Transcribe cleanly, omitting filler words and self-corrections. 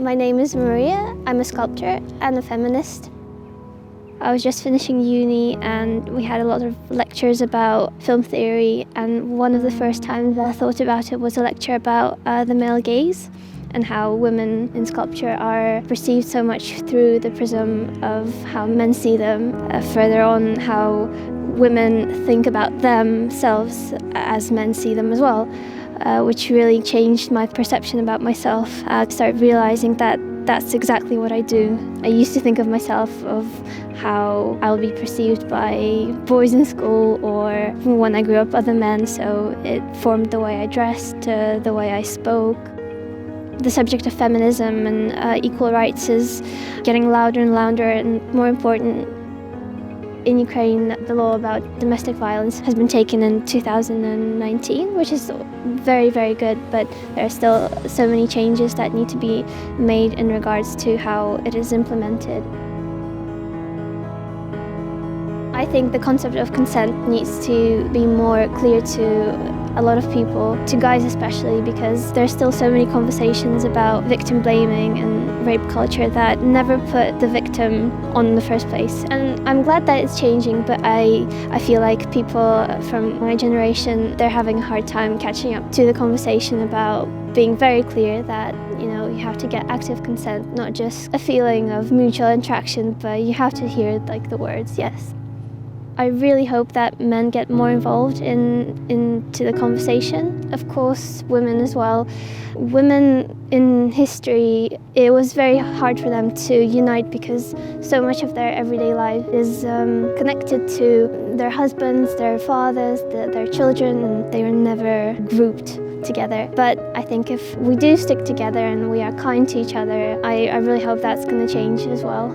My name is Maryna. I'm a sculptor and a feminist. I was just finishing uni and we had a lot of lectures about film theory, and one of the first times I thought about it was a lecture about the male gaze and how women in sculpture are perceived so much through the prism of how men see them. Further on, how women think about themselves as men see them as well, which really changed my perception about myself. I started realizing that that's exactly what I do. I used to think of myself of how I will be perceived by boys in school, or when I grew up, other men, so it formed the way I dressed, the way I spoke. The subject of feminism and equal rights is getting louder and louder, and more important, in Ukraine, the law about domestic violence has been taken in 2019, which is very, very good, but there are still so many changes that need to be made in regards to how it is implemented. I think the concept of consent needs to be more clear to a lot of people, to guys especially, because there's still so many conversations about victim blaming and rape culture that never put the victim on in the first place. And I'm glad that it's changing, but I feel like people from my generation, they're having a hard time catching up to the conversation about being very clear that, you know, you have to get active consent, not just a feeling of mutual attraction, but you have to hear like the words, yes. I really hope that men get more involved into the conversation. Of course, women as well. Women in history, it was very hard for them to unite because so much of their everyday life is connected to their husbands, their fathers, their children, and they were never grouped together. But I think if we do stick together and we are kind to each other, I really hope that's going to change as well.